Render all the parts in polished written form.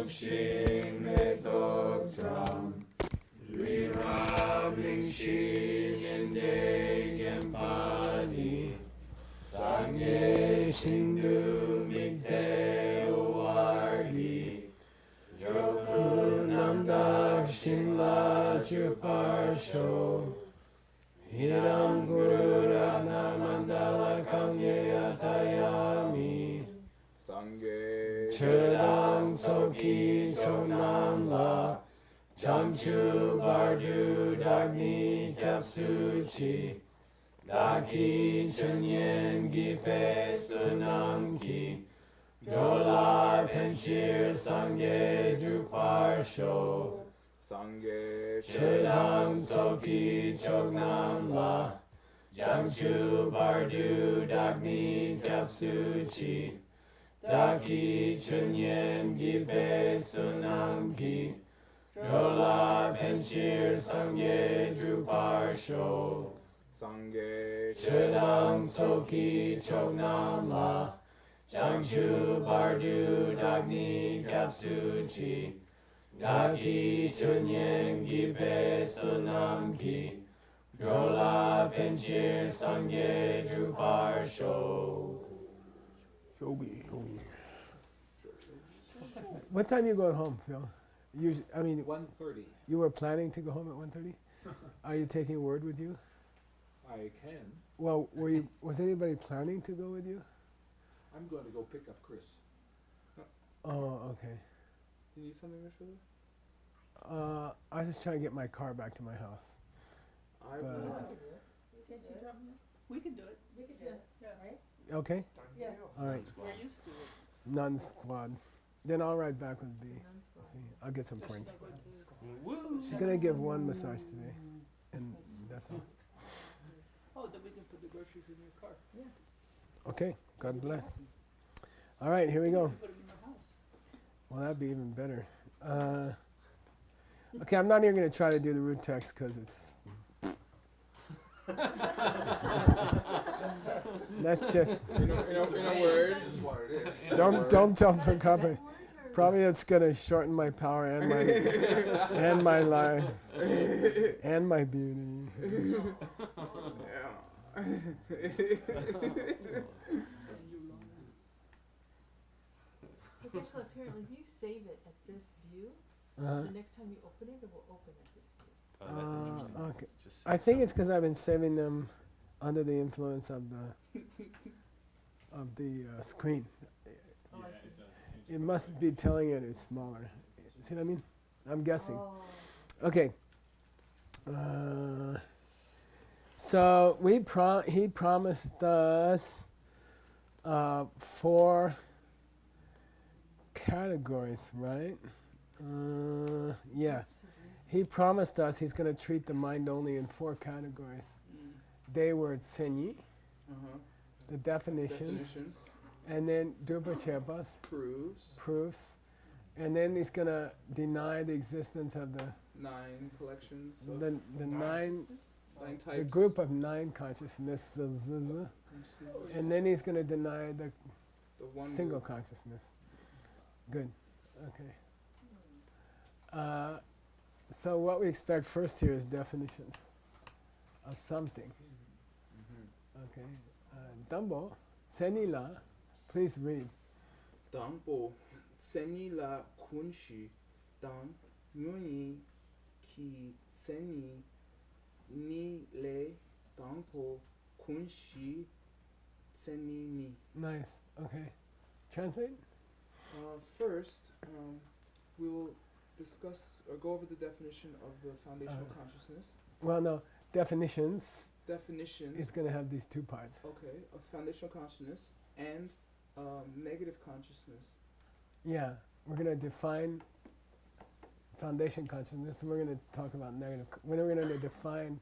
Shin Metok Drum Rirabling Shin and Degen Pani Sangye Shindu Migte Uwargi Joku Namdak Shinla Chuparsho Hiram Guru Ratna Mandala Kamya Tayami Sangye Chedang Soki Chonam La Chanchu Bardu Dagni Kapsuchi Daki Chunyen Gipe Sunam Ki Dolar Penchir Sangye Drupar Sho Sangye Chedang Soki Chognam La Chanchu Bardu Dagni Kapsuchi Daki Chunyen Gipe Sunam Ki Dolar Penchir Sangye Drupar Sho Sangye Chedang Soki Chognam La Chanchu Bardu Dagni Kapsuchi Daki Chunyen Gipe Sunam Ki Rola Penchir Sangye Drupar Sho. Shogi. What time are you going home, Phil? I mean, 1:30. You were planning to go home at 1:30? Are you taking a word with you? I can. Well, was anybody planning to go with you? I'm going to go pick up Chris. Oh, okay. You need something, Ashwila? I was just trying to get my car back to my house. I will. Can't you drop me? We can do it. We can do it. Yeah. Right? Okay? Yeah. All right. We're used to it. Non-squad. Then I'll ride back with B. Non-squad. See, I'll get some So points. she's not going to- She's going to give one massage today. And that's all. Oh, then we can put the groceries in your car. Yeah. Okay. God bless. All right, here we go. Put them in your house. Well, that'd be even better. Okay, I'm not even going to try to do the root text because it's... That's just... In a word. This is what it is. Don't tell some company. Probably it's going to shorten my power and my and my life and my beauty. Yeah. So Geshe-la, apparently if you save it at this view, Uh-huh. the next time you open it, it will open at this view. Oh, that's interesting. Okay. Just I think it's because I've been saving them under the influence of the screen. Oh, I see. It must be telling it it's smaller. See what I mean? I'm guessing. Oh. Okay. So he promised us 4 categories, right? Yeah. He promised us he's going to treat the mind only in 4 categories. They were Tsenyi, the definitions, and then Drupa proofs, and then he's going to deny the existence of the 9 collections. Of the 9 types. the group of 9 consciousnesses, and then he's going to deny the one single group. consciousness. Good. Okay. So what we expect first here is definitions of something. Okay. Dambo, Tsenila, please read. Dangpo tseni la kunshi dang nyuni ki tseni ni le dangpo kunshi tseni ni. Nice. Okay. Translate? First, we will discuss or go over the definition of the foundational consciousness. Well, no. Definitions Definitions. is going to have these 2 parts. Okay, of foundational consciousness and negative consciousness. Yeah. We're going to define foundation consciousness, and we're going to talk about negative. We're going to define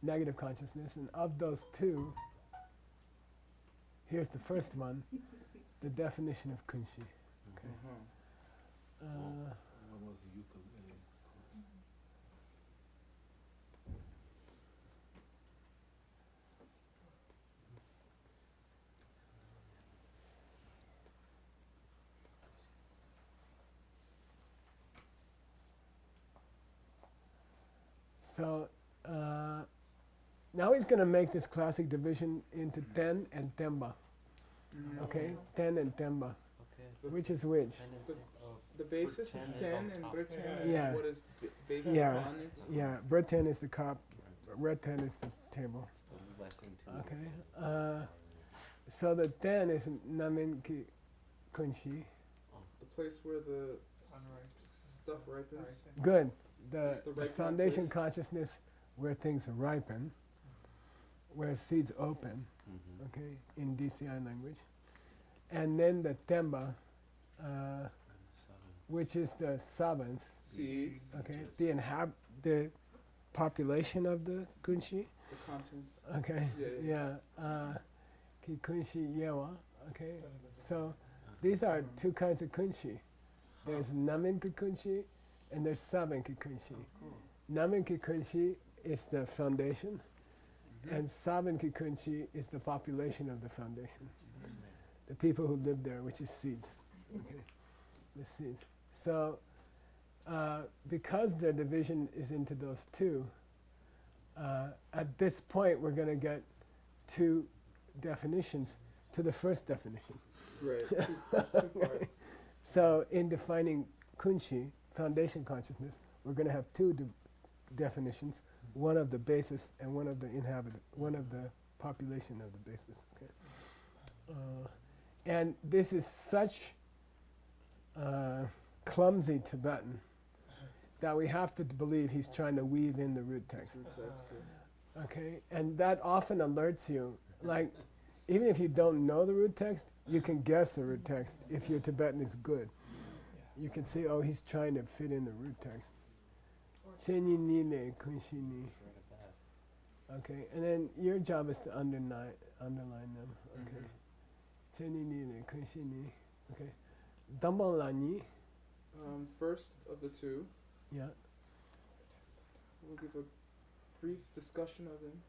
negative consciousness, and of those 2, here's the first one, the definition of kunshi. Okay. So now he's going to make this classic division into ten and temba. Okay, ten and temba. Okay. Which is which? The basis is 10 and bird 10 is Yeah. what is based Yeah. upon it. Yeah, bird 10 is the cup, red 10 is the table. It's the lesson too. Okay. So the 10 is namin ki kunshi. The place where the stuff ripens. Good. The ripening foundation place. consciousness where things ripen, where seeds open, Mm-hmm. okay, in DCI language. And then the temba, which is the savans, Seeds, okay, the population of the kunshi, the contents. okay, Yeah, ki kunshi yewa, okay. So these are two kinds of kunshi. There's namin ki kunshi and there's saben ki kunshi. Namin ki kunshi is the foundation, and saben ki kunshi is the population of the foundation. The people who live there, which is seeds, okay, the seeds. So, because the division is into those two, at this point we're going to get two definitions to the first definition. Right. Two parts. So, in defining kunshi, foundation consciousness, we're going to have two definitions: one of the basis and one of the one of the population of the basis. Okay. And this is such clumsy Tibetan that we have to believe he's trying to weave in the root text. True text, yeah. Okay, and that often alerts you. Like, even if you don't know the root text, you can guess the root text if your Tibetan is good. You can say, oh, he's trying to fit in the root text. Senyi ni ne kunshi ni. Okay, and then your job is to underline them. Okay. Senyi ni ne kunshi ni. Okay. Dambon la ni. First of the two, Yeah. we'll give a brief discussion of them.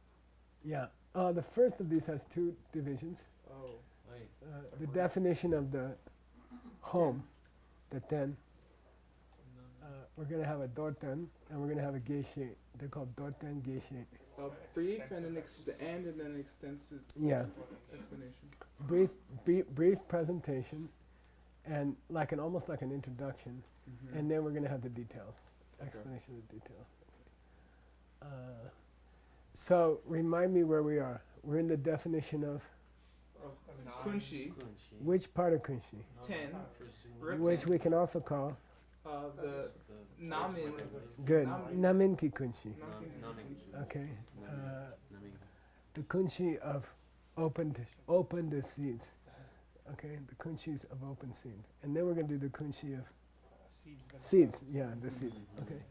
Yeah. The first of these has two divisions. Oh, Wait. The definition of the home, the ten. We're going to have a dorten and we're going to have a geishe. They're called dorten, geishe. a brief and and then an extensive Yeah. explanation. Brief presentation, and almost like an introduction, and then we're going to have the details, explanation of the details. So remind me where we are. We're in the definition of Kunshi, which part of kunshi, 10, which we can also call the Namin. good Namin. namin ki kunshi. Kunshi. Okay, the kunshi of opened the seeds. Okay, the kunshis of open seed, and then we're going to do the kunshi of seeds. Yeah, the seeds. Okay.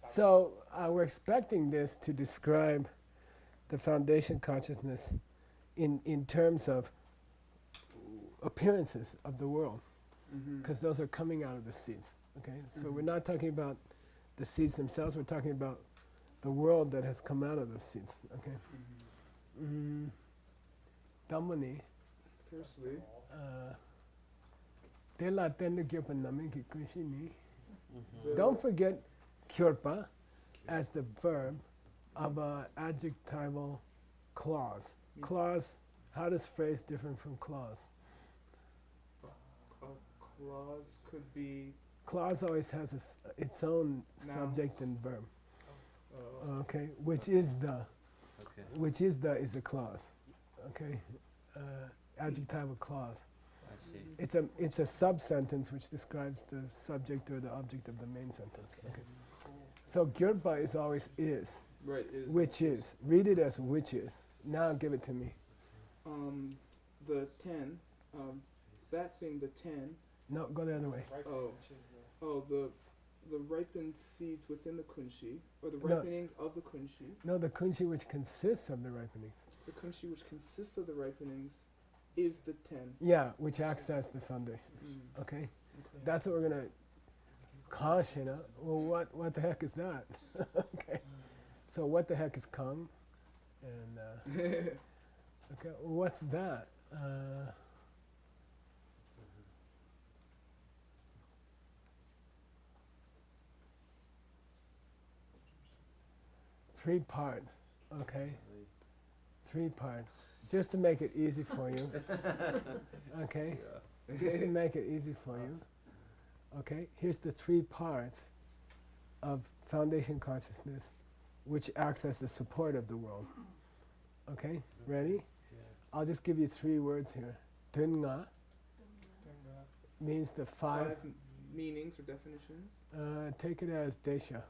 So we're expecting this to describe the foundation consciousness in terms of appearances of the world, because those are coming out of the seeds. Okay, so we're not talking about the seeds themselves. We're talking about the world that has come out of the seeds. Okay. Damani. Firstly, Tela tende kyurpa namin ki kunshi ni. Don't forget kyurpa as the verb of an adjectival clause. Clause, how does phrase different from clause? a clause could be Clause always has its own subject and verb. Okay, which is the is a clause. Okay, adjectival clause. I see. It's a sub-sentence which describes the subject or the object of the main sentence. Okay. So gyurpa is always is, right. which is. Read it as which is. Now give it to me. The 10. That thing, the 10. No, go the other way. The ripened seeds within the kunshi, or the No. ripenings of the kunshi. No, the kunshi which consists of the ripenings. The kunshi which consists of the ripenings is the 10. Yeah, which acts as the foundation. Okay, that's what we're gonna caution. Well, what the heck is that? Okay, so what the heck is kung? And okay, well, what's that? 3-part, okay? 3-part, just to make it easy for you, okay? Just to make it easy for you, okay? Here's the 3 parts of foundation consciousness, which acts as the support of the world. Okay, ready? I'll just give you 3 words here. Dunga means the 5. 5 meanings or definitions. Take it as desha.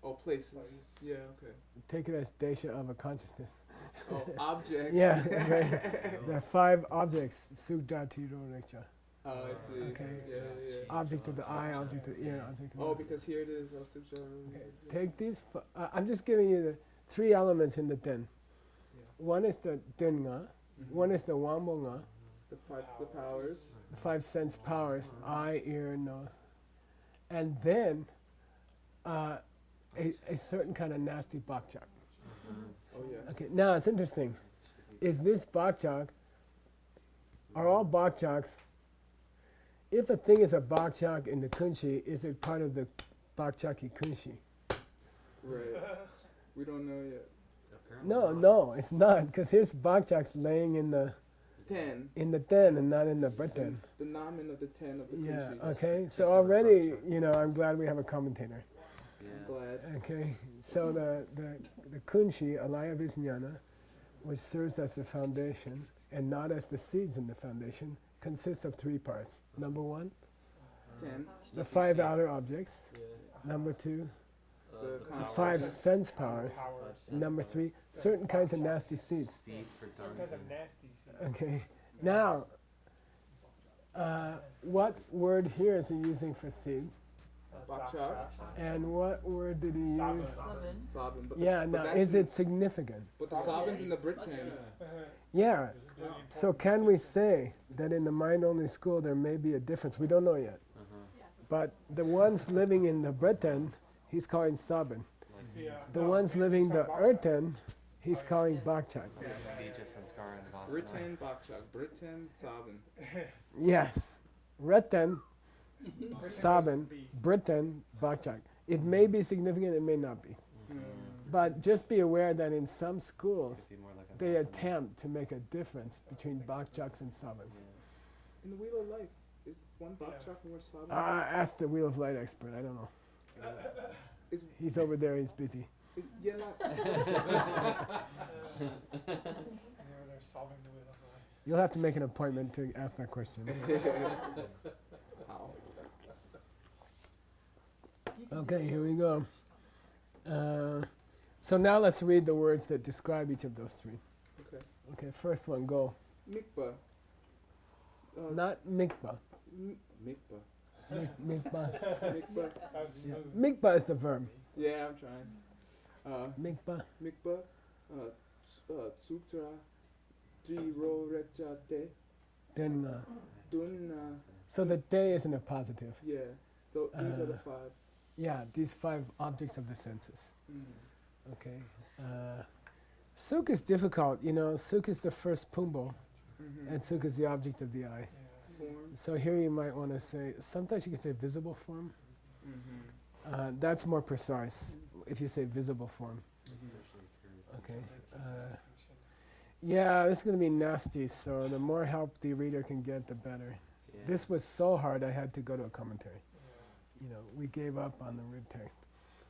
Oh, places. Yeah, okay. Take it as desha of a consciousness. Oh, objects. Yeah, okay. The 5 objects. Sukdati rorecha. Oh, I see. Okay. Yeah. Object of the eye, object of the ear, object of the. Oh, because here it is. Okay. Take these. I'm just giving you the 3 elements in the den. Yeah. One is the dunga. One is the wambonga. The powers. The 5 sense powers, eye, ear, nose. And then a certain kind of nasty bakchak. Oh, yeah. Okay, now it's interesting. Is this bakchak, are all bakchaks, if a thing is a bakchak in the kunshi, is it part of the bakchaki kunshi? Right. We don't know yet. No, it's not, because here's bakchaks laying in the 10. ten and not in the britten. The namen of the 10 of the Yeah, country. okay, so already, I'm glad we have a commentator. I'm glad. Okay, so the kunshi, alaya vijnana, which serves as the foundation and not as the seeds in the foundation, consists of 3 parts. Number 1, 10. the 5 outer objects. Number 2, the 5 sense powers. Number 3, certain kinds of nasty seeds. Seed for Certain kinds of nasty seeds. Okay, now, what word here is he using for seed? Bakchak. And what word did he use? Sabin. Yeah, now is it significant? But the Sabin's in the Britain. Yeah. So can we say that in the mind-only school there may be a difference? We don't know yet. But the ones living in the Britain, he's calling Sabin. The ones living the Urten, he's calling Bakchak. Britain, Bakchak. Britain, Sabin. Yes. Retten, Sabin, Britain, Bakchak. It may be significant, it may not be. But just be aware that in some schools, they attempt to make a difference between Bakchaks and Sabins. In the Wheel of Life, is one Bakchak and one Sabin? Ask the Wheel of Light expert, I don't know. He's over there, he's busy. Yeah, not. They're solving the wheel of life. You'll have to make an appointment to ask that question. How? Okay, here we go. So now let's read the words that describe each of those 3. Okay. Okay, first one, go. Mikba. Not mikba. Mikba. Mikba. Mikba. That was Yeah. smooth. Mikba is the verb. Yeah, I'm trying. Mikba. Mikba. Sutra. Driro Rechate. Then, Dunna. so the day isn't a positive. Yeah. These are the 5. Yeah, these 5 objects of the senses. Mm. Okay. Sukh is difficult. Sukh is the first pumbo, and sukh is the object of the eye. Form. So here you might want to say, sometimes you can say visible form. That's more precise if you say visible form. Okay. Yeah, this is going to be nasty, so the more help the reader can get, the better. This was so hard I had to go to a commentary. We gave up on the root text.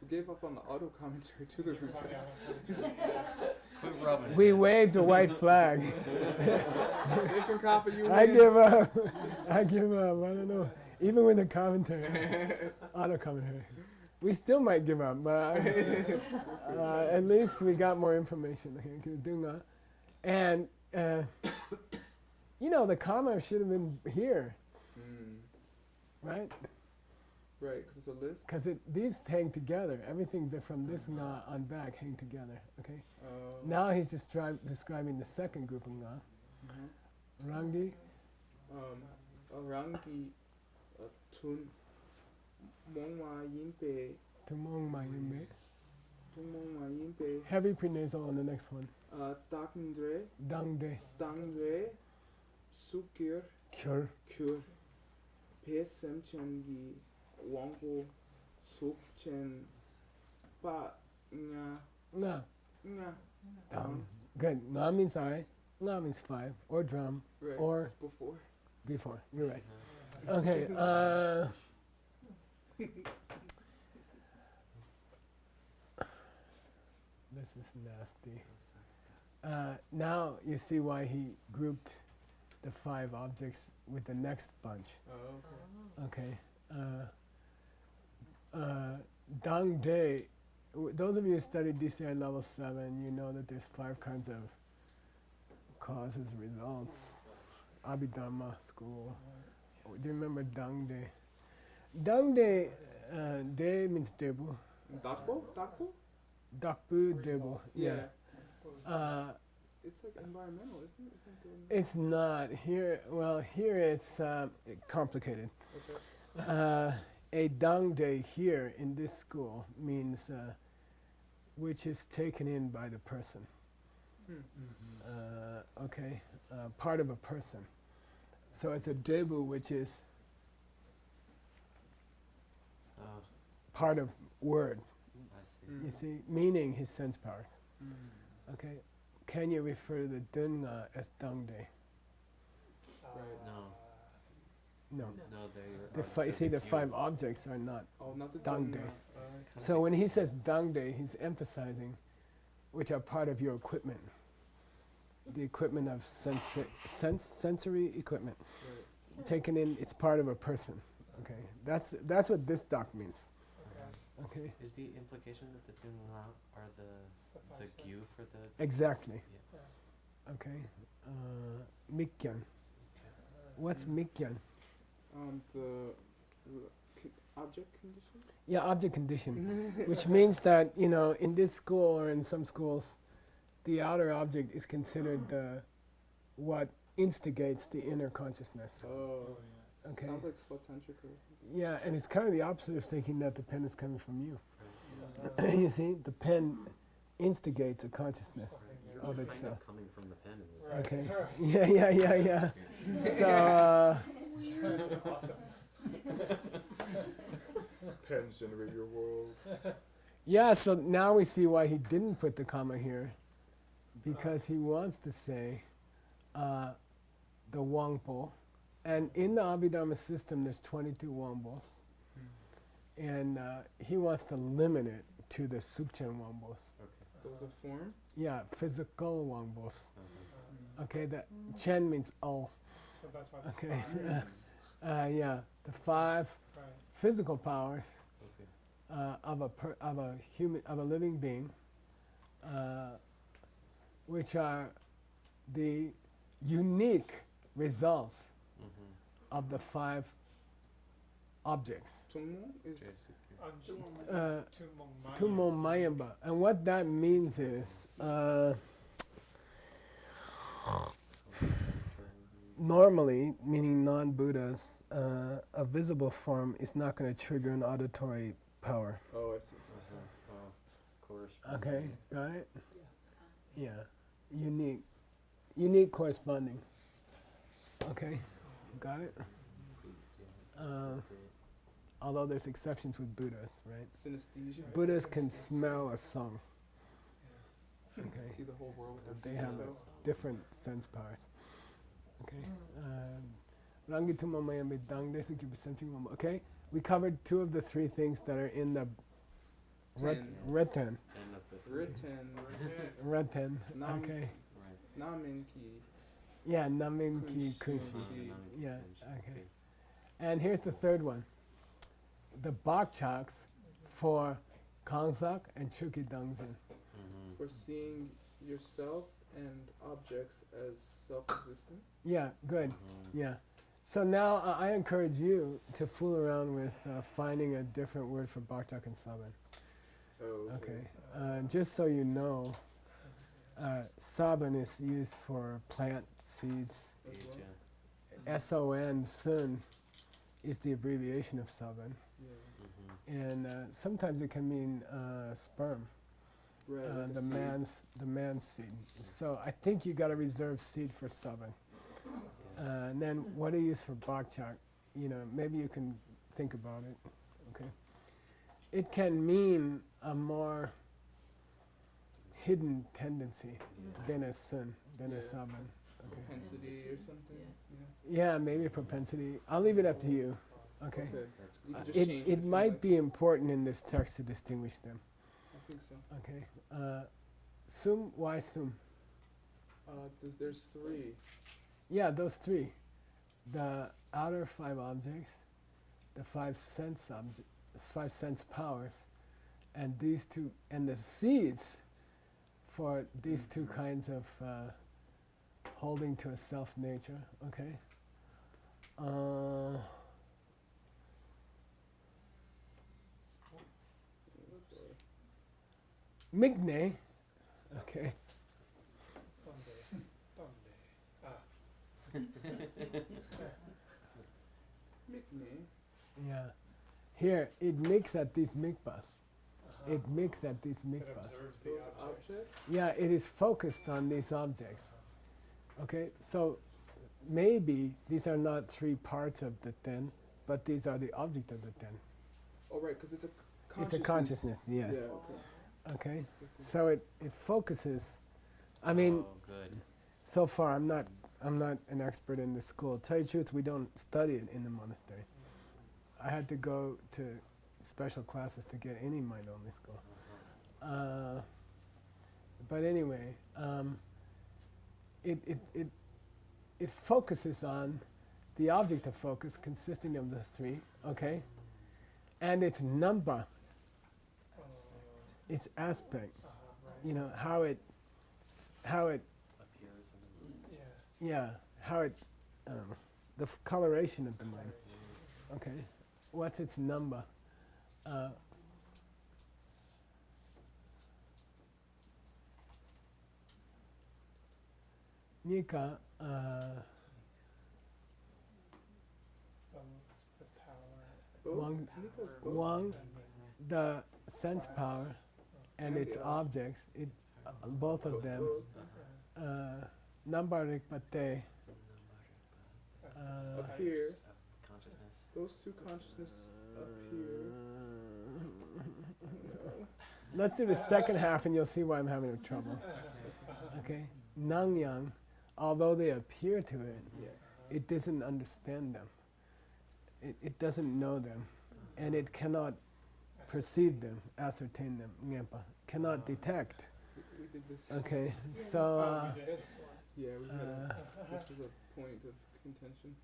We gave up on the auto commentary to the root text. We waved a white flag. Jason Copper, you win. I give up. I don't know. Even with the commentary, auto commentary, we still might give up. But at least we got more information here. And the comma should have been here, right? Right, because it's a list. Because these hang together. Everything from this nga on back hang together. Okay. Now he's describing the second group of nga. Rangi. Rangi tun mongwa yinpe. Tumong mayimbe. Tumongwa yinpe. Heavy prenasal on the next one. Takndre. Dangde. Sukir. Kyur. Pesemchengi. Wangpo Sukchen Pa Nga Nga. Nah. Down. Good. Nga means I. Nga means 5. Or drum. Right. Or Before. before. You're right. Uh-huh. Okay. This is nasty. Now you see why he grouped the 5 objects with the next bunch. Oh, okay. Okay. Dang Day. Those of you who studied DCI level 7, you know that there's 5 kinds of causes, results. Abhidharma school. Do you remember Dang Day? Dang Day, Day means Debu. Dakpo? Dakpo? Dakbu Debu. Yeah. It's like environmental, isn't it? It's not here. Well, here it's complicated. Okay. A Dang Day here in this school means which is taken in by the person. Okay, part of a person. So it's a debu, which is Oh, part of word. I see. Mm. You see, meaning his sense powers. Mm. Okay, can you refer to the dunga as Dang Day? No. No. No, The you see, the 5 objects are not. Oh, not the Dang Dang Day. I see. So when he says Dang Day, he's emphasizing which are part of your equipment. The equipment of sensory equipment. Right. Taken in, it's part of a person. Okay, that's what this doc means. Okay, Is the implication that the Dunla are the Gu for the? exactly. Yeah. Okay, Mikyan. What's Mikyan? The object condition? Yeah, object condition, which means that, you know, in this school or in some schools, the outer object is considered what instigates the inner consciousness. Oh, Okay. sounds like Swatantrika. Yeah, and it's kind of the opposite of thinking that the pen is coming from you. You see, the pen instigates a consciousness You're of kind itself. of coming from the pen in this. Okay. Yeah. So. That's awesome. Pens generate your world. Yeah, so now we see why he didn't put the comma here, because he wants to say the Wangpo. And in the Abhidharma system, there's 22 Wangbos. And he wants to limit it to the Sukchen Wangbos. Okay. Those are form? Yeah, physical Wangbos. Uh-huh. Okay, the Chen means oh. So that's why. Okay. Yeah, the 5 Right. physical powers Okay. of a living being, which are the unique results of the 5 objects. Tungmo is Anju. Tummo Mayamba. And what that means is normally, meaning non-Buddhas, a visible form is not going to trigger an auditory power. Oh, I see. Okay, got it? Yeah, unique corresponding. Okay, got it? Although there's exceptions with Buddhas, right? Synesthesia. Buddhas can smell a song. Okay, See the whole world with their they have detail. different sense powers. Okay. Rangi Tumma Mayambe Dang Desu Kibu Senting Mama. Okay, we covered 2 of the 3 things that are in the Reten. Written. Nam- Okay. Namin ki. Yeah, Namin Ki Kunshi. Kunshi. Yeah, okay. And here's the 3rd one. The Bakchaks for Kangsak and Chuki Dangzin. For seeing yourself and objects as self-existent. Yeah, good. Yeah. So now I encourage you to fool around with finding a different word for Bakchak and Saban. Oh, Okay. Just so you know, Saban is used for plant seeds. As well? S-O-N, Sun, is the abbreviation of Saban. Yeah. And sometimes it can mean sperm, Right. like a the seed. man's seed. So I think you got to reserve seed for Saban. And then what do you use for Bakchak? You know, maybe you can think about it. Okay. It can mean a more hidden tendency. Yeah. Dene sun, dene Yeah. saban. Okay. Propensity or something. Yeah, maybe propensity. I'll leave it up to you. Okay. Okay. That's You cool. can just change It if you might like. be important in this text to distinguish them. I think so. Okay. Sum, why sum? There's three. Yeah, those three. The outer five objects, the five sense powers, and these two, and the seeds for these two kinds of holding to a self nature. Okay. Migne. Okay. Nickname. Yeah. Here, it makes at these mikvahs. It makes at these It mikvahs. observes the Those objects. objects. Yeah, it is focused on these objects. Okay, so maybe these are not three parts of the ten, but these are the object of the ten. Oh right, because it's a It's consciousness. a consciousness, yeah. Okay. Okay, so it focuses. I mean, Oh, good. so far I'm not an expert in the school. Tell you the truth, we don't study it in the monastery. I had to go to special classes to get any mind-only school. But anyway, it focuses on the object of focus consisting of those three, okay? And its number, its aspect, you know, how it, Appears in the Yeah. how it, I don't know, the coloration of the mind, okay? What's its number? Nika, The power aspect. Both. Wang- Nika's both. Wang, And the sense power and And its the objects, both of them, Both. nambarik pate, that's the Uh, Up types. here. of consciousness. Those two consciousness up here. Let's do the second half and you'll see why I'm having trouble. Okay? Nang yang, although they appear to it, Yeah. it doesn't understand them. It doesn't know them. And it cannot perceive them, ascertain them, ngempa, cannot detect. We did this. Okay? So, Oh, we did? Yeah, we had. uh, This was a point of contention.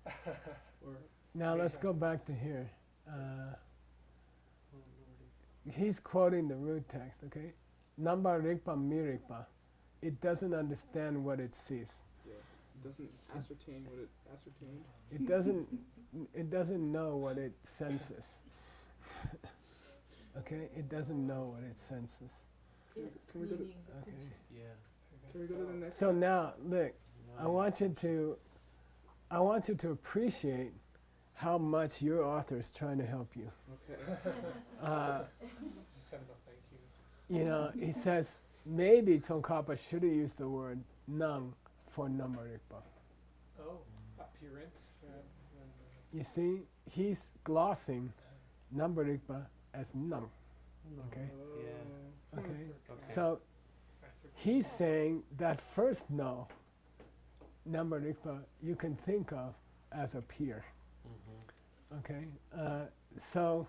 Or now let's go back to here. He's quoting the root text, okay? Namba rikpa mirikpa. It doesn't understand what it sees. yeah, it doesn't ascertain what it ascertained. It doesn't know what it senses. Okay? It doesn't know what it senses. Can we go to- Meaning the Okay. Yeah. Can we go to the next? So now, look, I want you to appreciate how much your author is trying to help you. Okay. Just send him a thank you. You know, he says maybe Tsongkhapa should have used the word nang for nambarikpa. Oh, appearance. You see, he's glossing nambarikpa as nang. Okay? Oh. Okay? Okay. So he's saying that first no, nambarikpa, you can think of as appear. Mm-hmm. Okay? So,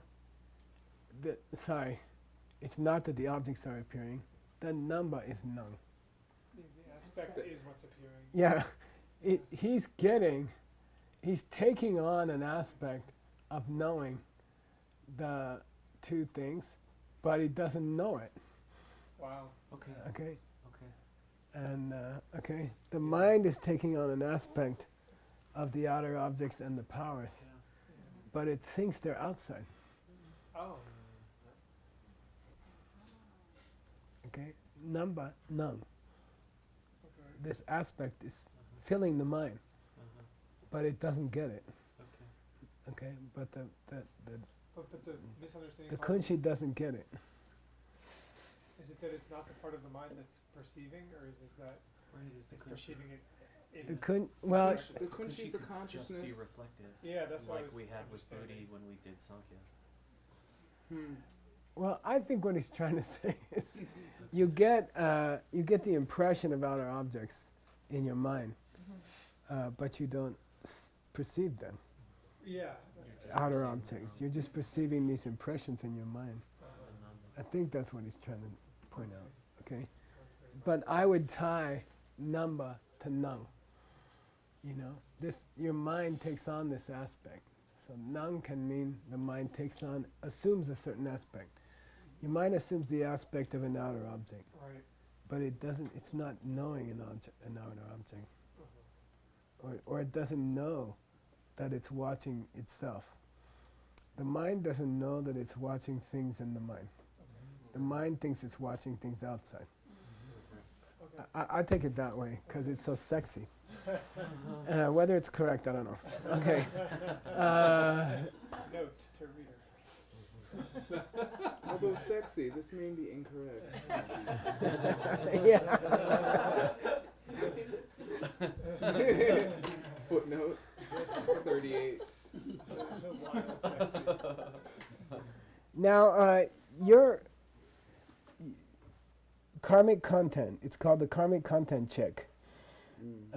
sorry, it's not that the objects are appearing, the number is nang. The aspect is what's appearing. Yeah, he's taking on an aspect of knowing the two things, but he doesn't know it. Wow. Okay. Okay? Okay. And, okay, the mind is taking on an aspect of the outer objects and the powers, Yeah. but it thinks they're outside. Oh. Okay? Number, nang. Okay. This aspect is filling the mind, Uh-huh. but it doesn't get it. Okay. Okay? But the But the misunderstanding the part kunshi doesn't get it. is it that it's not the part of the mind that's perceiving, or is it that Right, is the it's kunshi. perceiving it in The well, The kunshi is the could consciousness. just be reflective. yeah, that's what I Like was we had with understanding. Bodhi when we did Sankhya. Hmm. Well, I think what he's trying to say is you get the impression of outer objects in your mind, but you don't perceive them. Yeah. Outer objects. You're just perceiving these impressions in your mind. I think that's what he's trying to point out. Okay, but I would tie number to nung. You know, your mind takes on this aspect. So nung can mean the mind assumes a certain aspect. Your mind assumes the aspect of an outer object, Right. but it's not knowing an outer object. Or it doesn't know that it's watching itself. The mind doesn't know that it's watching things in the mind. The mind thinks it's watching things outside. I take it that way because it's so sexy. Whether it's correct, I don't know. Okay. Note to reader. Although sexy, this may be incorrect. Yeah. Footnote 38. Wild sexy. Now, your karmic content, it's called the karmic content check.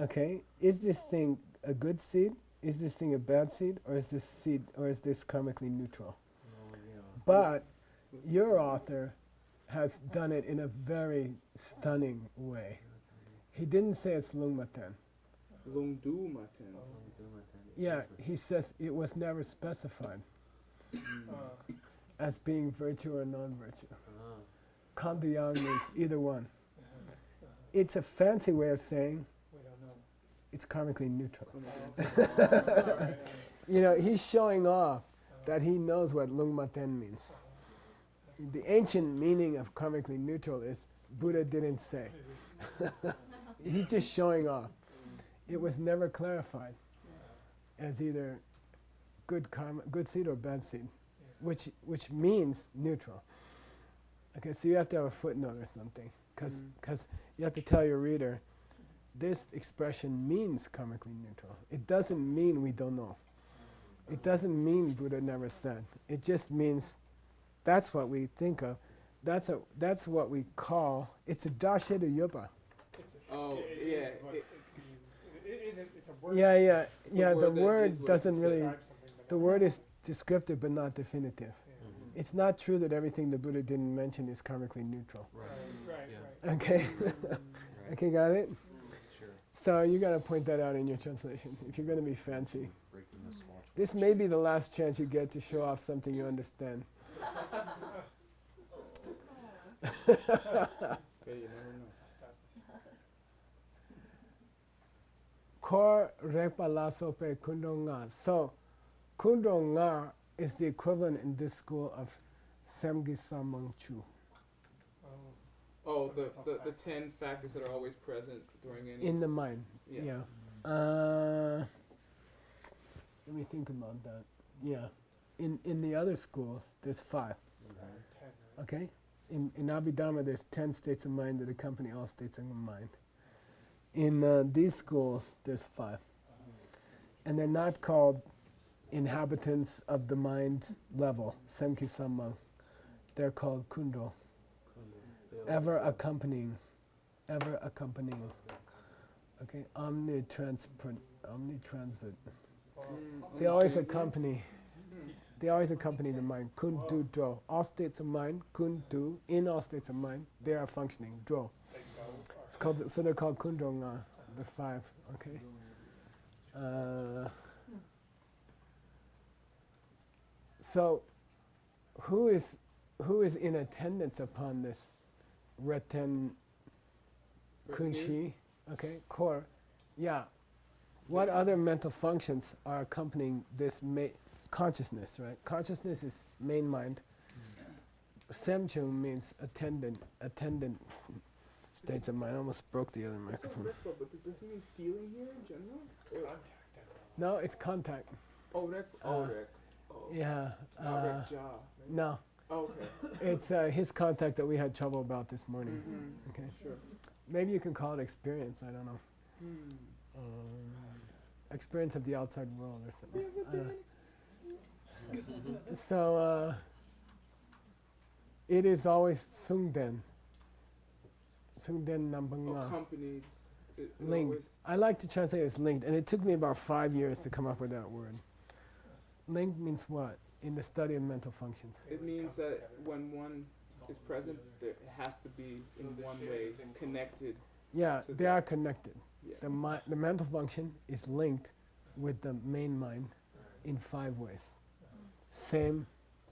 Okay? Is this thing a good seed? Is this thing a bad seed? Or is this karmically neutral? But your author has done it in a very stunning way. He didn't say it's lungmaten. Lungdu maten. Yeah, he says it was never specified as being virtue or non-virtue. Kandiyang means either one. It's a fancy way of saying We don't know. it's karmically neutral. Alright. You know, he's showing off that he knows what lungmaten means. The ancient meaning of karmically neutral is Buddha didn't say. He's just showing off. It was never clarified as either good karma, good seed or bad seed, which means neutral. Okay, so you have to have a footnote or something, because you have to tell your reader, this expression means karmically neutral. It doesn't mean we don't know. It doesn't mean Buddha never said. It just means that's what we think of. That's what we call, it's a dashe de yoba. It's a word. Yeah. a word The that word means what doesn't it really. Describe something, but The not- word is descriptive but not definitive. Yeah. It's not true that everything the Buddha didn't mention is karmically neutral. Right. Okay. Right. Okay, got it. Sure. So you got to point that out in your translation if you're going to be fancy. Breaking the swatch. This may be the last chance you get to show off something you understand. Okay, you never know. Kor repa lasope kundonga. So, kundonga is the equivalent in this school of semgi samangchu. Oh, the 10 factors that are always present during any. In the mind. Yeah. Let me think about that. Yeah. In the other schools, there's 5. Okay? In Abhidharma, there's 10 states of mind that accompany all states of mind. In these schools, there's 5. And they're not called inhabitants of the mind level, semki sammang. They're called kundo, ever accompanying. Okay, omnitransit. They always accompany. They always accompany the mind. Kun, do, dro. All states of mind, kun, do. In all states of mind, they are functioning. Dro. It's called. So they're called kundonga, the 5. Okay. So, who is in attendance upon this reten kunshi? Okay, core. Yeah. What other mental functions are accompanying this consciousness, right? Consciousness is main mind. Semchung means attendant states of mind. I almost broke the other microphone. But does he mean feeling here in general? Or No, it's contact. rek. Yeah. Not rek ja. Right? No, Oh, okay. it's his contact that we had trouble about this morning. Okay. Sure. Maybe you can call it experience. I don't know. Experience of the outside world or something. So It is always Sungden. Sungden Nambanga. Accompanied. It Linked. always- I like to translate as linked, and it took me about 5 years to come up with that word. Linked means what? In the study of mental functions. It means that when one is present, there has to be in one way connected. Yeah, So they that- are connected. Yeah. The mental function is linked with the main mind in 5 ways. Same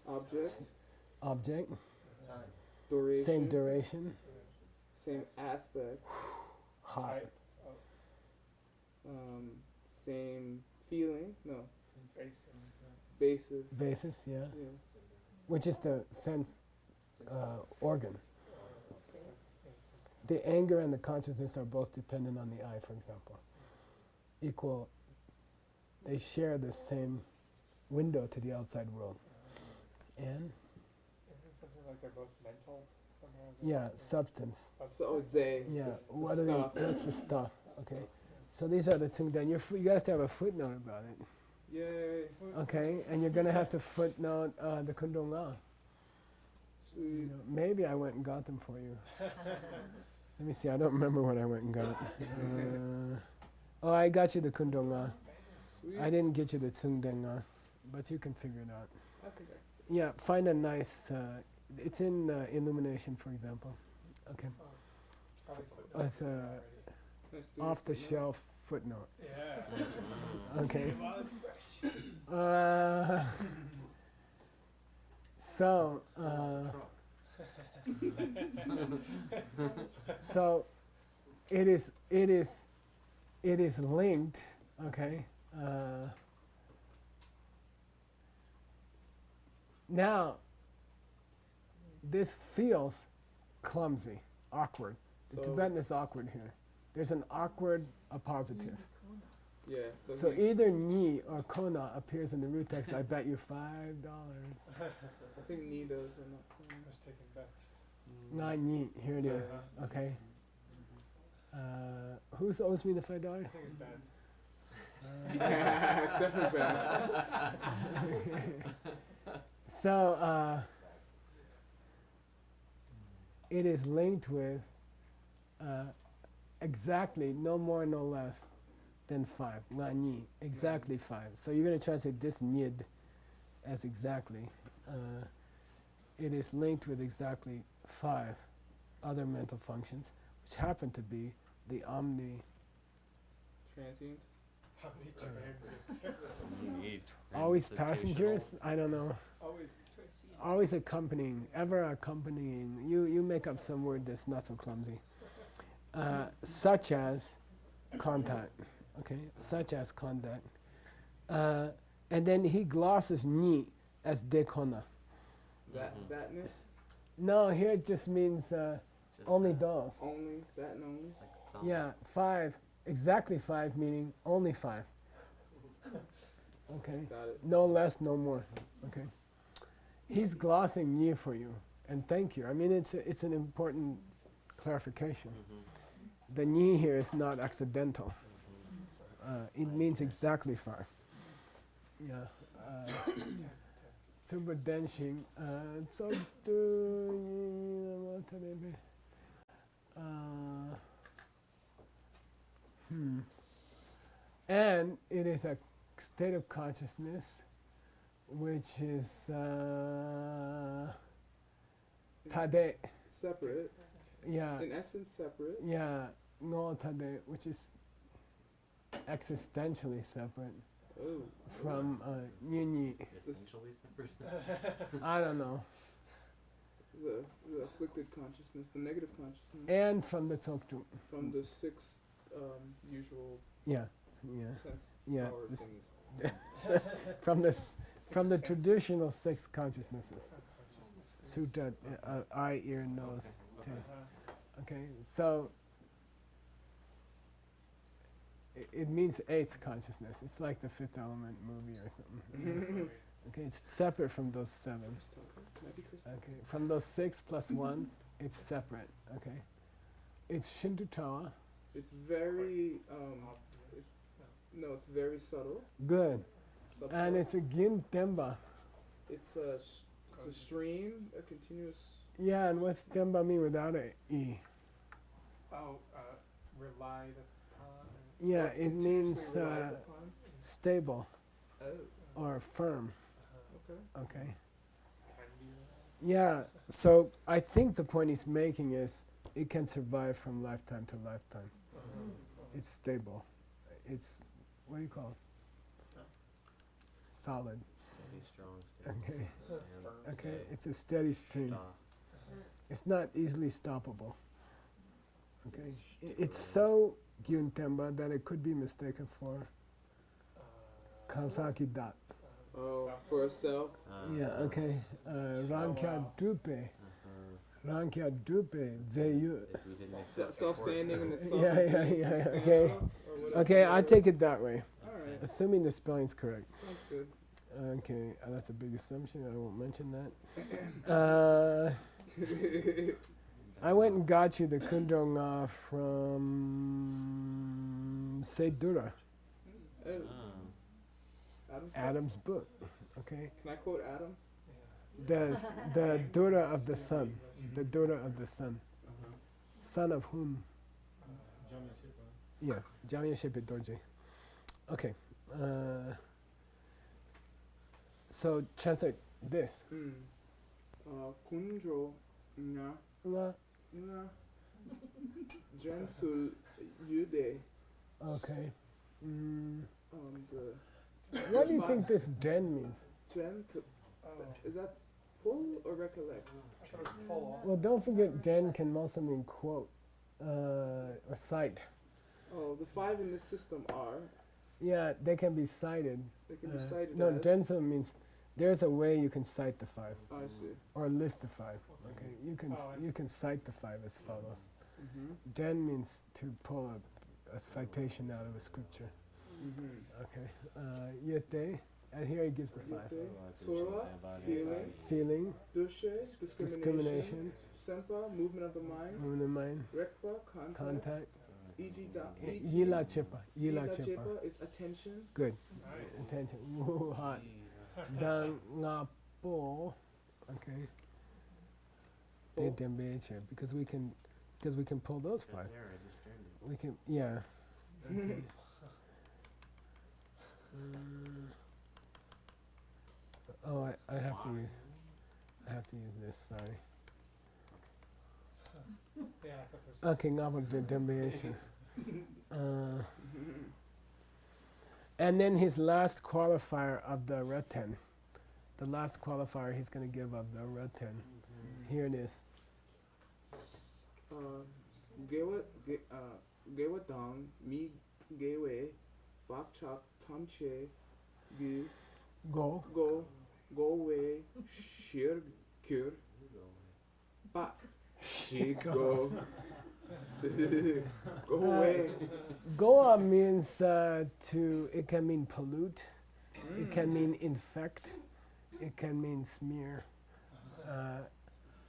Object, object, duration, same duration, same aspect, hot, same feeling. No, Basis. basis. basis, yeah, Yeah. which is the sense organ. The anger and the consciousness are both dependent on the eye, for example. Equal, they share the same window to the outside world. And, Isn't it something like they're both mental somehow? yeah, substance. So they. Yeah, the what are they, stuff. what's the stuff, okay? So these are the Tsungden. You gotta have to have a footnote about it, Yay. okay? And you're gonna have to footnote the Kundonga. Sweet. You know, maybe I went and got them for you. Let me see, I don't remember what I went and got. Oh, I got you the Kundonga. Sweet. I didn't get you the Tsungdenga, but you can figure it out. I think Yeah, find a nice, it's in Illumination, for example. Okay, Probably footnotes it's in there a already. Let's do off the it now. shelf footnote. Yeah. Okay. While it's fresh. So, so it is linked, okay? Now, this feels clumsy, awkward. The So- Tibetan is awkward here. There's an awkward appositive. Yeah. So, So he- either ni or kona appears in the root text. I bet you $5. I think needles are not. I was taking bets. Not ni. Here it is. Okay. Who owes me the $5? I think it's bad. Yeah, it's definitely bad. So it is linked with exactly no more, no less than 5. Ngani, exactly 5. So you're going to translate this nid as exactly. It is linked with exactly 5 other mental functions, which happen to be the omni. Transient. How many transit? You need Always transitational. passengers? I don't know. Always. Always accompanying, ever accompanying. You make up some word that's not so clumsy. Such as contact, okay? Such as contact. And then he glosses ni as dekona. Thatness. No, here it just means Just only those. Only that and only. like it sounds Yeah, 5, exactly 5 meaning only 5. Okay? Got it. No less, no more. Okay? He's glossing ni for you, and thank you. I mean, it's an important clarification. The ni here is not accidental. It means exactly 5. Yeah. Tsuba Denshin. And it is a state of consciousness which is tade. Separate. Yeah. In essence, separate. Yeah, no tade, which is existentially separate Oh. from nyunyi. essentially separate. I don't know. The afflicted consciousness, the negative consciousness, And from the tsoktu. from the 6 usual Yeah, sense yeah. power This- things. From the traditional 6 consciousnesses. Sutta, eye, ear, nose, taste. Okay, so it means 8th consciousness. It's like the Fifth Element movie or something. Okay, it's separate from those 7. Crystal, can I be crystal? Okay, from those 6 plus 1, it's separate. Okay, it's Shintutawa. It's very no, it's very subtle. Good, Subtle. and it's a Gintemba. It's a stream, a continuous. Yeah, and what's temba mean without a E? Oh, relied upon. Yeah, What it means continuously relies upon? stable Oh, or firm. okay. Okay. Can be. Yeah, so I think the point he's making is it can survive from lifetime to lifetime. It's stable. It's, what do you call it? Solid. Steady, strong, steady. Okay. and Okay, steady. it's a steady stream. Stop. It's not easily stoppable. Okay. It's so Gyuntemba that it could be mistaken for Kansaki dot. Oh, for a self. Yeah, okay. Rankya dupe. Uh-huh. Rankya dupe. Zeyu. If we didn't accept the Self-standing in course, itself. Yeah, is yeah, the yeah, stanza, okay. or whatever. Okay, I take it that way. Alright, Assuming the spelling's correct. sounds good. Okay, that's a big assumption. I won't mention that. I went and got you the Kundong from Seydura, Oh, Oh. Adam? Adam's book. Okay, Can I quote Adam? the Dura of the sun, the Dura of the sun, son of whom? Yeah, Jamya Shepe Dorje. Okay, so translate this. Kunjo nga Nga. nga gensul yude. Okay. The What do you think this den means? gent. Oh, Is that pull or recollect? I thought it was pull off. Well, don't forget den can also mean quote or cite. Oh, the 5 in this system are. Yeah, they can be cited. They can be cited No, as. denso means there's a way you can cite the 5 I see. or list the 5. Okay, you can Oh, I you see. can cite the 5 as follows. Mm-hmm. Den means to pull a citation out of a scripture. Mm-hmm. Okay, yete, and here he gives the 5. Sora, feeling. Feeling, Dushe, discrimination. discrimination, Sempa, movement of the mind. movement of mind, Rekpa, contact. contact. Yila Yila chepa, yila chepa. is attention. Good. Nice. Attention. Woo, hot. Dan nga po. Okay. They dembeche because we can pull those 5. There, I just turned it. We can, yeah. Okay. Oh, I have to use this. Sorry. Yeah, I thought there was. Okay, nga po dembeche. And then his last qualifier of the reten, the last qualifier he's going to give of the reten. Here it is. Gewa dong mi gewe bakchak tamche gu Go. go we shir kur ba shi go go away. Goa means to, it can mean pollute, it can mean infect, it can mean smear.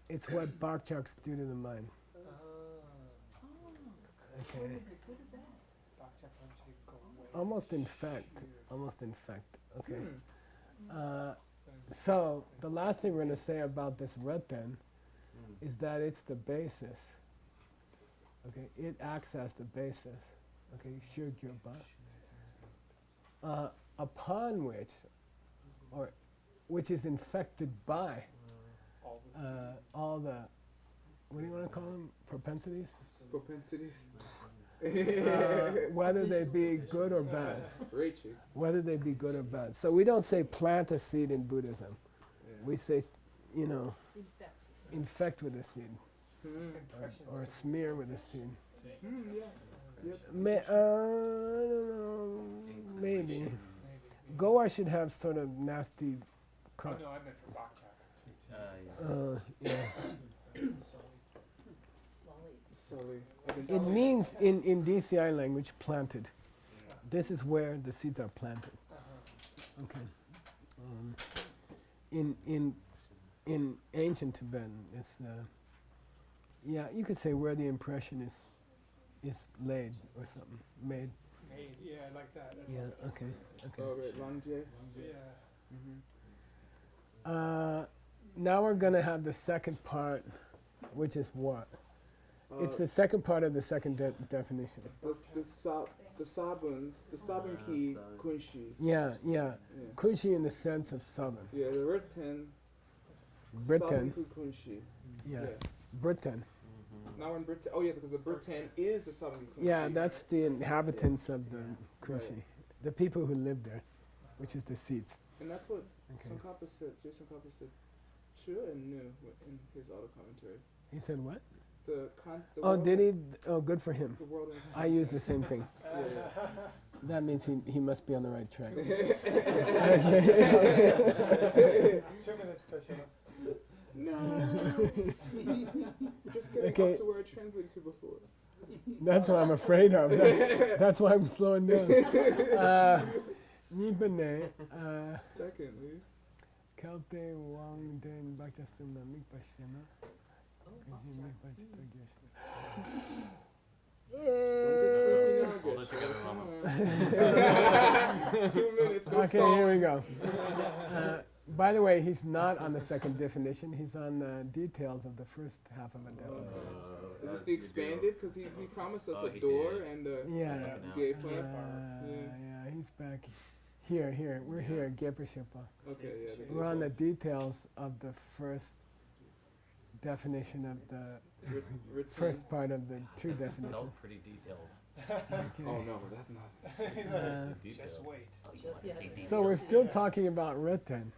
It's what bakchaks do to the mind. Okay. Almost infect. Okay. So the last thing we're going to say about this reten is that it's the basis. Okay, it acts as the basis. Okay, shirgyurba. Upon which, or which is infected by all the, what do you want to call them? Propensities? Propensities. Whether they be good or bad. Rachel. Whether they be good or bad. So we don't say plant a seed in Buddhism. Yeah. We say, you know, Infect. infect with a seed or smear with a seed. Yeah. Yep. I don't know, maybe. Goa should have sort of nasty. Oh, no, I meant for Bachak. Yeah. Yeah. Sully. It means in DCI language planted. This is where the seeds are planted. Okay. In ancient Tibetan, it's yeah, you could say where the impression is laid or something made. Made. Yeah, I like that. That's Yeah. awesome. Okay. Okay. Oh, right. Langje. Yeah. now we're going to have the second part, which is what? It's the second part of the second definition. the sabun key kunshi. Yeah. Yeah. Kunshi in the sense of sabun. Yeah, the Britain. Britain. Kunshi. Yeah. Yeah. Britain. Now we're in Britain. Oh yeah, because the Britain is the sabun kunshi. Yeah, that's the inhabitants of the Kunshi. The people who live there, which is the seats. And that's what Okay. Jason Copper said, true and new in his auto commentary. He said what? The Oh, world- did he? Oh, good for him. The world is I use the same thing. yeah. That means he must be on the right track. 2 minutes, Kashima. No. We're just getting Okay. up to where I translated to before. That's what I'm afraid of. That's why I'm slowing down. Nibane, Secondly. Kalte Wang Den Bakjastum na Mikbashina. Don't get sleepy now, Hold it together, Come Mama. on. 2 minutes, no Okay, stall. here we go. By the way, he's not on the second definition. He's on the details of the first half of a definition. Is this the expanded? Because he promised us Oh, a he door did. and the Yeah. gay Yeah, part. he's back. Here. We're here, Gebershipa. Okay, yeah. the We're gay on the part. details of the first definition of the Written. first part of the two That definitions. was pretty detailed. Okay. Oh no, that's not. Just wait. Just, yeah. So we're still talking about Reten.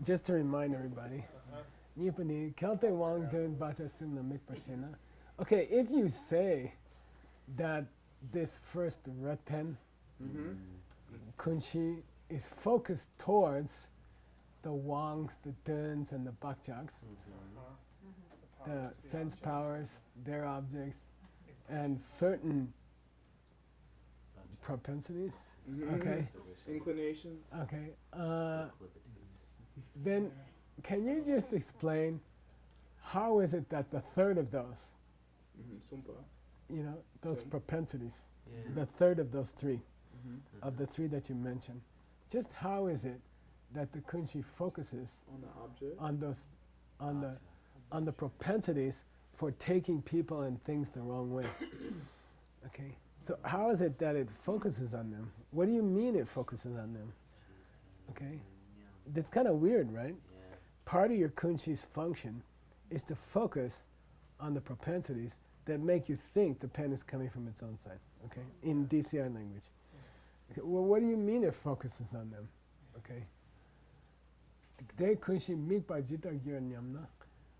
Just to remind everybody. Nipani, Kelte Wang Den Bata Simna Mikbashina. Okay, if you say that this first Reten, Mm-hmm. Kunshi, is focused towards the Wangs, the Duns, and the Bakjaks, the sense powers, their objects, and certain propensities. Mm-hmm. Okay. Inclinations. Okay. Then, can you just explain how is it that the third of those, Sumpa. those Same. propensities, Yeah. the third of those three, Mm-hmm. of the three that you mentioned, just how is it that the kunshi focuses On the object. on those, on the propensities for taking people and things the wrong way? Okay. So how is it that it focuses on them? What do you mean it focuses on them? Okay. That's kind of weird, right? Yeah. Part of your kunshi's function is to focus on the propensities that make you think the pen is coming from its own side, okay, in DCI language. Okay, well, what do you mean it focuses on them, okay? They kunshi mikpa jita gyanyamna.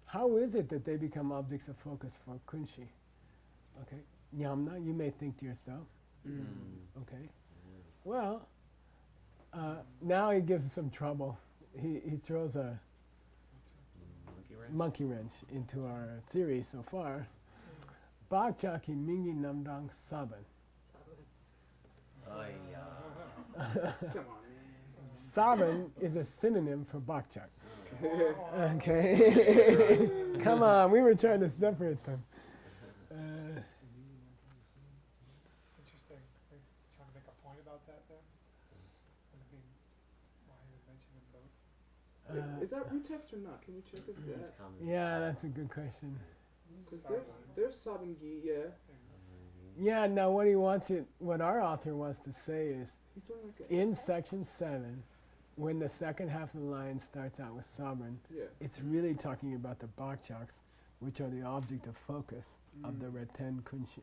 How is it that they become objects of focus for kunshi? Okay, nyamna, you may think to yourself, okay, well, now he gives us some trouble. He throws a monkey wrench into our theory so far. Bakchaki mingi namdang saban. Oh, yeah. Come on, Saban is a synonym for bakchak. Okay. Come on, we were trying to separate them. Interesting. He's trying to make a point about that there. Why he would mention them both. Is that root text or not? Can we check if It's that? common. Yeah, that's a good question. Because there's Sabangi, yeah. Yeah, now what our author wants to say is, He's doing like a. in section 7, when the second half of the line starts out with Sabran, Yeah. it's really talking about the bakchaks, which are the object of focus of the Reten Kunshi.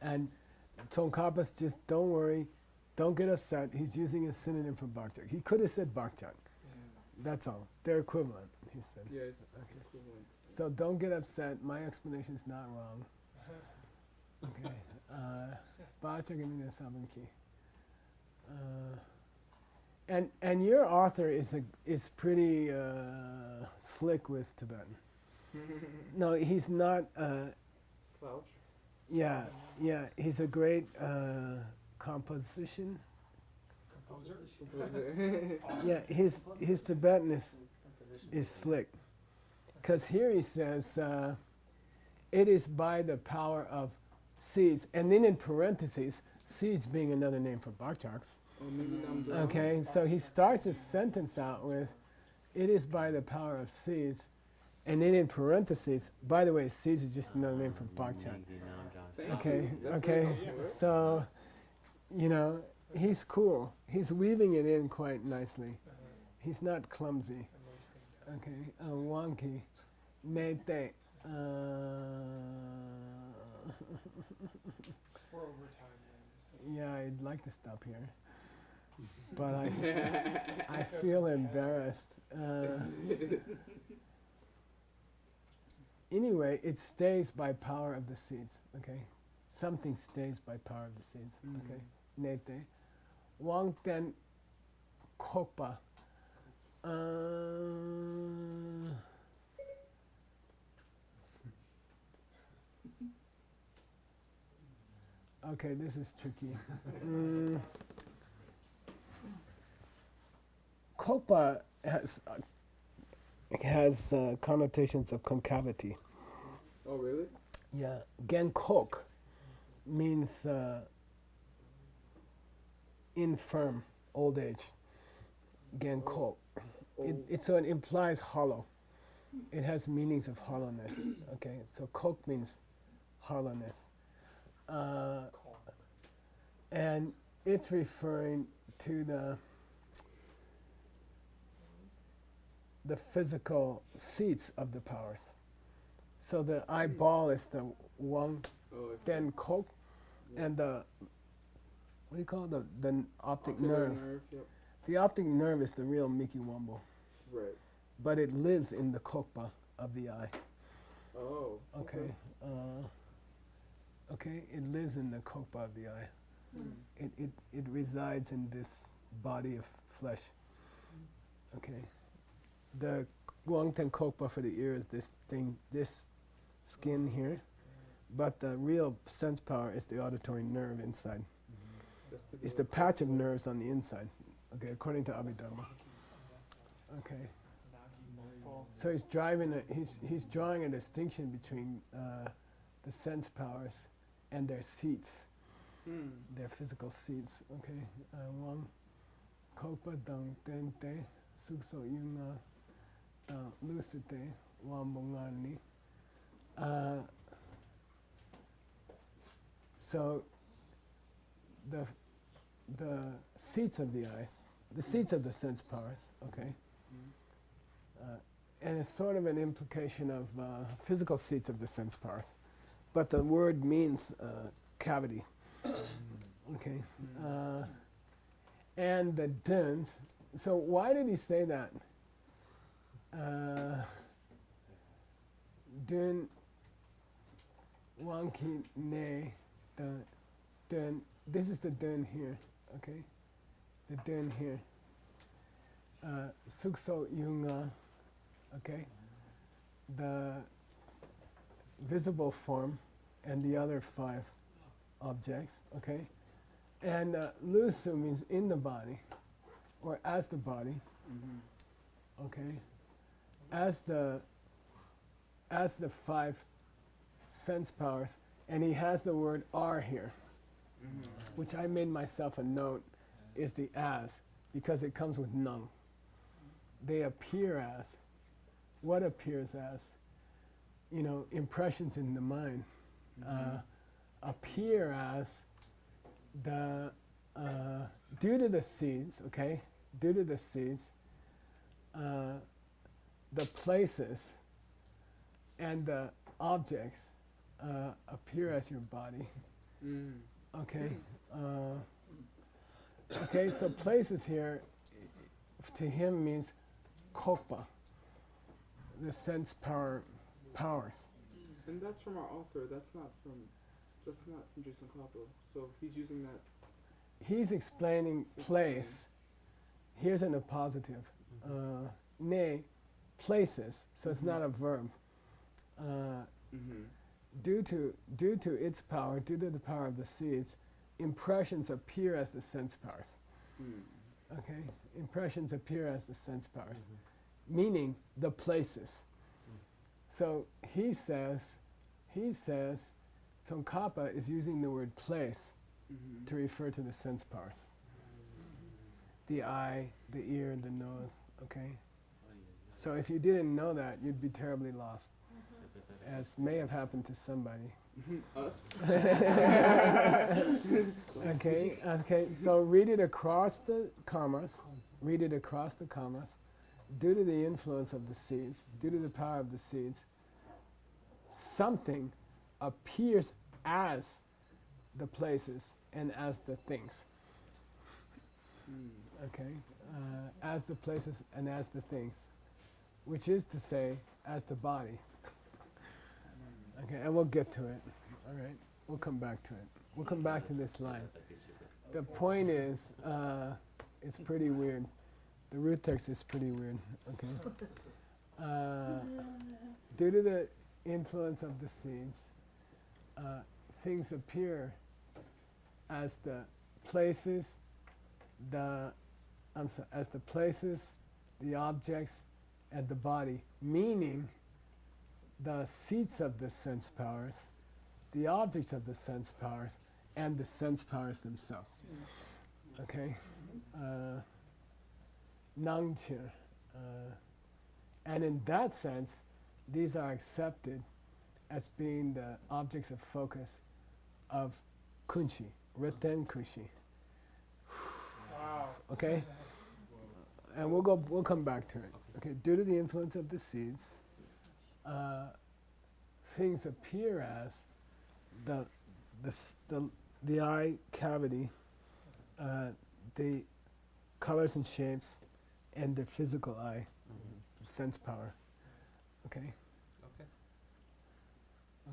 And Tsongkhapa, just don't worry, don't get upset. He's using a synonym for bakchak. He could have said bakchak. That's all. They're equivalent, he said. Yeah, it's Okay. equivalent. So don't get upset. My explanation is not wrong. Okay. Bakchak and Sabanki. And your author is pretty slick with Tibetan. No, he's not. Slouch. Yeah, he's a great composition. Composer? Yeah, his Tibetan is slick. Because here he says, it is by the power of seeds, and then in parentheses, seeds being another name for bakchaks. Oh, maybe Okay, so he starts his sentence out with, it is by the power of seeds. And then in parentheses, by the way, seeds is just another name for bakchan. Thank Okay, you. That's okay. very helpful. So, you know, he's cool. He's weaving it in quite nicely. He's not clumsy. Okay, wonky. Nete. We're over time then. Yeah, I'd like to stop here. But I feel embarrassed. Anyway, it stays by power of the seeds, okay? Something stays by power of the seeds, okay? Nete. Wang ten kokpa. Okay, this is tricky. Kokpa has connotations of concavity. Oh, really? Yeah, genkok means infirm, old age. Genkok. So it implies hollow. It has meanings of hollowness. Okay, so kok means hollowness. And it's referring to the physical seats of the powers. So the eyeball is the Wang Den Kok, and the, what do you call it? The optic nerve. Yep. The optic nerve is the real Miki Wambo, Right. but it lives in the kokpa of the eye. Oh. Okay. Okay, it lives in the kokpa of the eye. It resides in this body of flesh. Okay. The Guangten kokpa for the ear is this thing, this skin here, but the real sense power is the auditory nerve inside. It's the patch of nerves on the inside. Okay, according to Abhidharma. Okay. So he's he's drawing a distinction between the sense powers and their seats, their physical seats. Okay. Wang kokpa dang ten te sukso yunga lusite wambongani. So the seats of the eyes, the seats of the sense powers, okay? And it's sort of an implication of physical seats of the sense powers. But the word means cavity, okay? And the duns, so why did he say that? Dun wanki ne, the dun, this is the dun here, okay? The dun here. Sukso yunga, okay? The visible form and the other 5 objects, okay? And lusu means in the body, or as the body, okay? As the 5 sense powers, and he has the word are here, which I made myself a note, is the as, because it comes with nung. They appear as. What appears as? You know, impressions in the mind appear as the, due to the seeds, okay? Due to the seeds, the places and the objects appear as your body. Okay. Okay, so places here to him means kokpa, the sense powers. And that's from our author. That's not from Jason Kloppo. So he's using that. He's explaining place. Here's an appositive. Ne, places. So it's not a verb. Due to its power, due to the power of the seeds, impressions appear as the sense powers. Okay, impressions appear as the sense powers, meaning the places. So he says, Tsongkhapa is using the word place to refer to the sense powers. The eye, the ear, the nose, okay? So if you didn't know that, you'd be terribly lost, as may have happened to somebody. Us. Okay. So read it across the commas. Read it across the commas. Due to the influence of the seeds, due to the power of the seeds, something appears as the places and as the things. Okay, as the places and as the things, which is to say, as the body. Okay, and we'll get to it. All right, we'll come back to it. We'll come back to this line. The point is, it's pretty weird. The root text is pretty weird. Okay. Due to the influence of the seeds, things appear as the places, as the places, the objects, and the body, meaning the seats of the sense powers, the objects of the sense powers, and the sense powers themselves. Okay? Nangchir. And in that sense, these are accepted as being the objects of focus of kunshi, reten kunshi. Wow. Okay? And we'll come back to it. Okay, due to the influence of the seeds, things appear as the eye cavity, the colors and shapes, and the physical eye, sense power. Okay?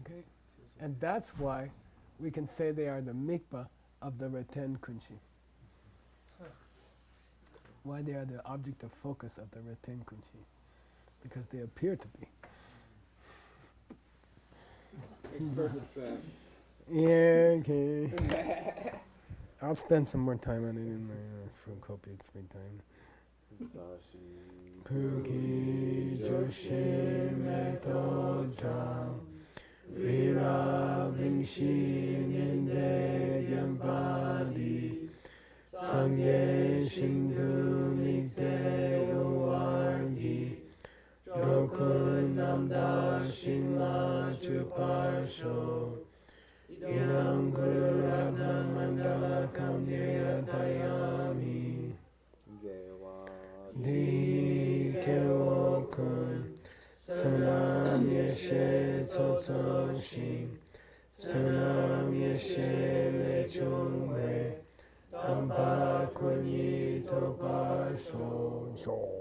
Okay? And that's why we can say they are the mikvah of the reten kunshi. Why they are the object of focus of the reten kunshi. Because they appear to be. Makes perfect sense. Yeah, okay. I'll spend some more time on it in my copious free time. Puki Joshim Etoja Rira Vingshi Ninde Yambadi Sangye Shindu Mikte Uwargi Rokun Namda Shima Chuparsho Inam Guru Ratna Mandala Kamya Tayami Di Kewokun Sanam Yeshe Tsotso Shin Sanam Yeshe Lechungwe Amba Kunyi Topa Sho